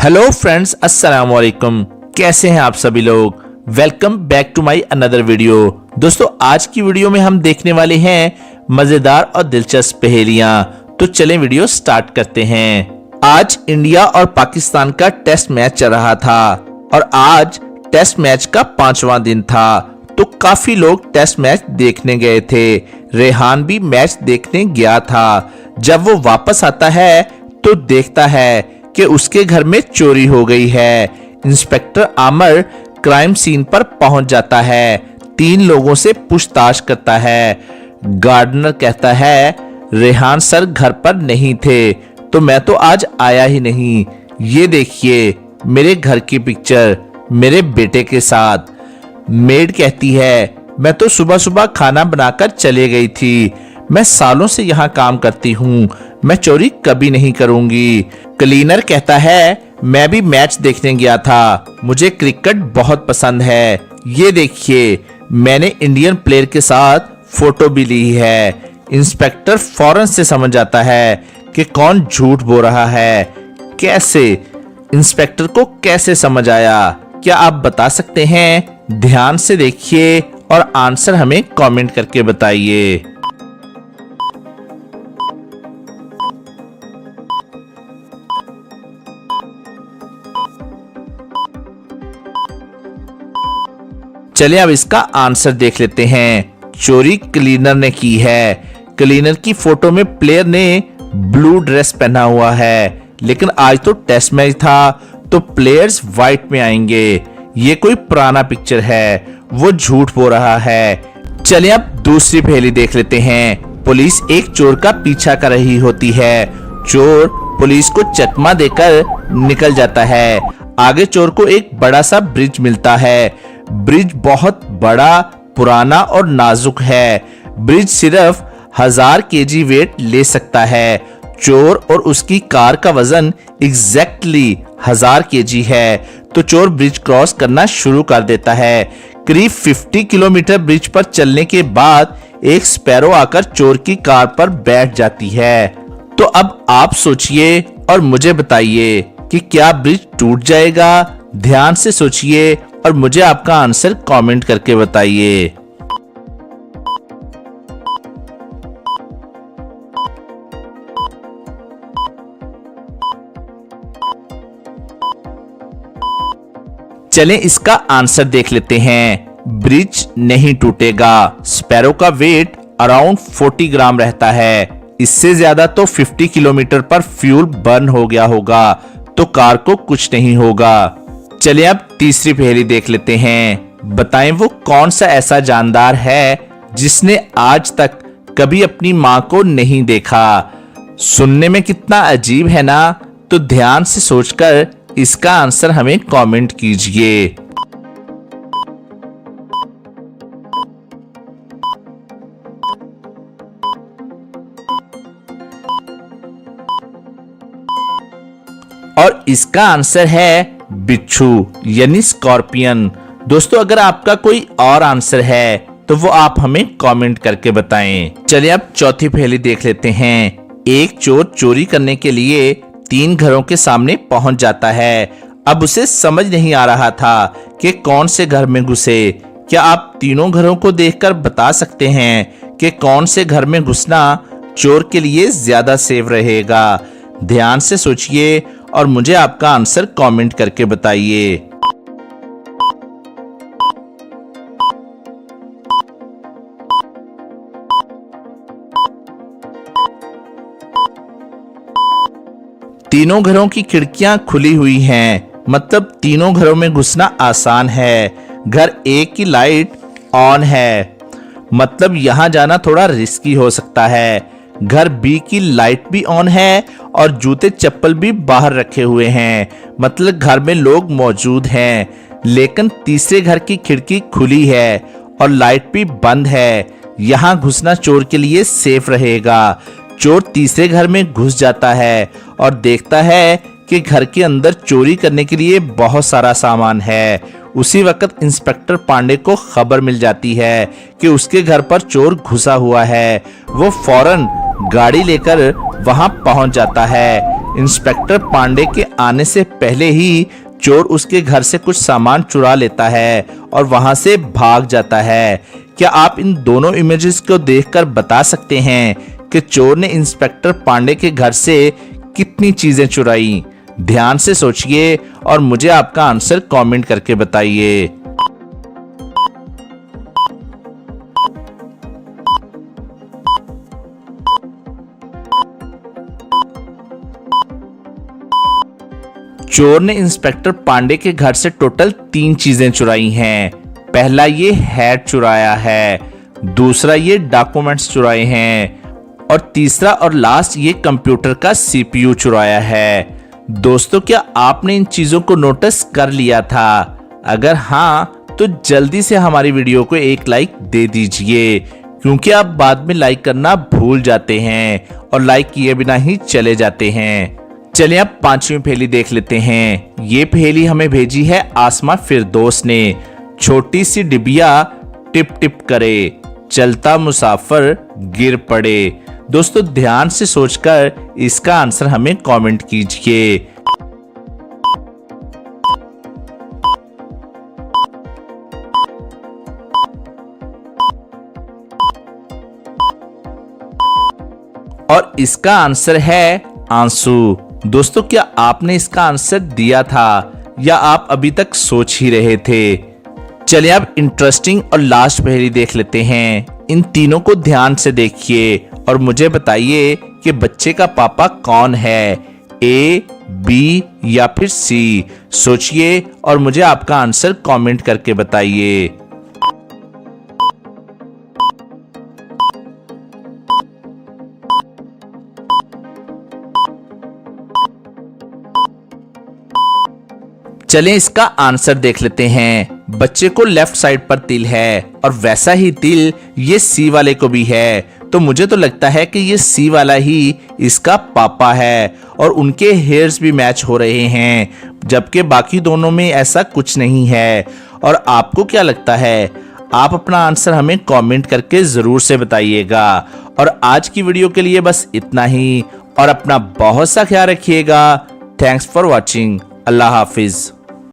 Hello friends, अस्सलाम वालेकुम। कैसे हैं आप सभी लोग? Welcome back to my another video. दोस्तों, आज की वीडियो में हम देखने वाले हैं मजेदार और दिलचस्प पहेलियां। तो चलें वीडियो स्टार्ट करते हैं। आज इंडिया और पाकिस्तान का टेस्ट मैच चल रहा था और आज टेस्ट मैच का 5वां दिन था। तो काफी लोग टेस्ट मैच देखने गए थे। रेहान भी मैच देखने गया था। जब वो वापस आता है तो देखता है कि उसके घर में चोरी हो गई है। इंस्पेक्टर आमर क्राइम सीन पर पहुंच जाता है। 3 लोगों से पूछताछ करता है। गार्डनर कहता है रेहान सर घर पर नहीं थे, तो मैं तो आज आया ही नहीं। ये देखिए मेरे घर की पिक्चर मेरे बेटे के साथ। मेड कहती है मैं तो सुबह सुबह खाना बनाकर चले गई थी। मैं सालों से यहाँ काम करती हूँ, मैं चोरी कभी नहीं करूंगी। क्लीनर कहता है मैं भी मैच देखने गया था, मुझे क्रिकेट बहुत पसंद है। ये देखिए मैंने इंडियन प्लेयर के साथ फोटो भी ली है। इंस्पेक्टर फौरन से समझ जाता है कि कौन झूठ बोल रहा है। कैसे? इंस्पेक्टर को कैसे समझ आया? क्या आप बता सकते हैं? ध्यान से देखिए और आंसर हमें कमेंट करके बताइए। चलिए अब इसका आंसर देख लेते हैं। चोरी क्लीनर ने की है। क्लीनर की फोटो में प्लेयर ने ब्लू ड्रेस पहना हुआ है, लेकिन आज तो टेस्ट मैच था तो प्लेयर्स व्हाइट में आएंगे। ये कोई पुराना पिक्चर है, वो झूठ बोल रहा है। चलिए अब दूसरी पहेली देख लेते हैं। पुलिस एक चोर का पीछा कर रही होती है। चोर पुलिस को चकमा देकर निकल जाता है। आगे चोर को एक बड़ा सा ब्रिज मिलता है। ब्रिज बहुत बड़ा, पुराना और नाजुक है। ब्रिज सिर्फ 1000 केजी वेट ले सकता है। चोर और उसकी कार का वजन एग्जैक्टली 1000 केजी है। तो चोर ब्रिज क्रॉस करना शुरू कर देता है। करीब 50 किलोमीटर ब्रिज पर चलने के बाद एक स्पैरो आकर चोर की कार पर बैठ जाती है। तो अब आप सोचिए और मुझे बताइए कि क्या ब्रिज टूट जाएगा? ध्यान से सोचिए और मुझे आपका आंसर कमेंट करके बताइए। चलें इसका आंसर देख लेते हैं। ब्रिज नहीं टूटेगा। स्पैरो का वेट अराउंड 40 ग्राम रहता है। इससे ज्यादा तो 50 किलोमीटर पर फ्यूल बर्न हो गया होगा, तो कार को कुछ नहीं होगा। चलिए अब तीसरी पहेली देख लेते हैं। बताएं वो कौन सा ऐसा जानदार है जिसने आज तक कभी अपनी मां को नहीं देखा? सुनने में कितना अजीब है ना? तो ध्यान से सोचकर इसका आंसर हमें कमेंट कीजिए। और इसका आंसर है बिच्छू यानी स्कॉर्पियन। दोस्तों, अगर आपका कोई और आंसर है तो वो आप हमें कमेंट करके बताएं। चलिए अब चौथी पहेली देख लेते हैं। एक चोर चोरी करने के लिए 3 घरों के सामने पहुंच जाता है। अब उसे समझ नहीं आ रहा था कि कौन से घर में घुसे। क्या आप तीनों घरों को देखकर बता सकते हैं कि कौन से घर में घुसना चोर के लिए ज्यादा सेफ रहेगा? ध्यान से सोचिए और मुझे आपका आंसर कमेंट करके बताइए। तीनों घरों की खिड़कियां खुली हुई हैं, मतलब तीनों घरों में घुसना आसान है। घर ए की लाइट ऑन है, मतलब यहां जाना थोड़ा रिस्की हो सकता है। घर बी की लाइट भी ऑन है और जूते चप्पल भी बाहर रखे हुए हैं, मतलब घर में लोग मौजूद हैं। लेकिन तीसरे घर की खिड़की खुली है और लाइट भी बंद है। यहां घुसना चोर के लिए सेफ रहेगा। चोर तीसरे घर में घुस जाता है और देखता है कि घर के अंदर चोरी करने के लिए बहुत सारा सामान है। उसी वक्त इंस्पेक्टर पांडे को खबर मिल जाती है कि उसके घर पर चोर घुसा हुआ है। वो फौरन गाड़ी लेकर वहां पहुंच जाता है। इंस्पेक्टर पांडे के आने से पहले ही चोर उसके घर से कुछ सामान चुरा लेता है और वहां से भाग जाता है। क्या आप इन दोनों इमेजेस को देखकर बता सकते हैं कि चोर ने इंस्पेक्टर पांडे के घर से कितनी चीजें चुराई? ध्यान से सोचिए और मुझे आपका आंसर कमेंट करके बताइए। चोर ने इंस्पेक्टर पांडे के घर से टोटल 3 चीजें चुराई हैं। पहला ये हैट चुराया है, दूसरा ये डॉक्यूमेंट्स चुराए हैं और तीसरा और लास्ट ये कंप्यूटर का सीपीयू चुराया है। दोस्तों, क्या आपने इन चीजों को नोटिस कर लिया था? अगर हाँ तो जल्दी से हमारी वीडियो को एक लाइक दे दीजिए, क्योंकि आप बाद में लाइक करना भूल जाते हैं और लाइक किए बिना ही चले जाते हैं। चलिए अब 5वीं पहेली देख लेते हैं। ये पहेली हमें भेजी है आसमा फिरदौस ने। छोटी सी डिबिया टिप टिप करे, चलता मुसाफिर गिर पड़े। दोस्तों, ध्यान से सोचकर इसका आंसर हमें कमेंट कीजिए। और इसका आंसर है आंसू। दोस्तों, क्या आपने इसका आंसर दिया था या आप अभी तक सोच ही रहे थे? चलिए अब इंटरेस्टिंग और लास्ट पहेली देख लेते हैं। इन तीनों को ध्यान से देखिए और मुझे बताइए कि बच्चे का पापा कौन है, ए, बी या फिर सी। सोचिए और मुझे आपका आंसर कमेंट करके बताइए। चलें इसका आंसर देख लेते हैं। बच्चे को लेफ्ट साइड पर तिल है और वैसा ही तिल ये सी वाले को भी है, तो मुझे तो लगता है कि ये सी वाला ही इसका पापा है और उनके हेयर्स भी मैच हो रहे हैं, जबकि बाकी दोनों में ऐसा कुछ नहीं है। और आपको क्या लगता है? आप अपना आंसर हमें कमेंट करके जरूर से बताइएगा। और आज की वीडियो के लिए बस इतना ही और अपना बहुत सा ख्याल रखिएगा। Thanks for watching. Allah Hafiz.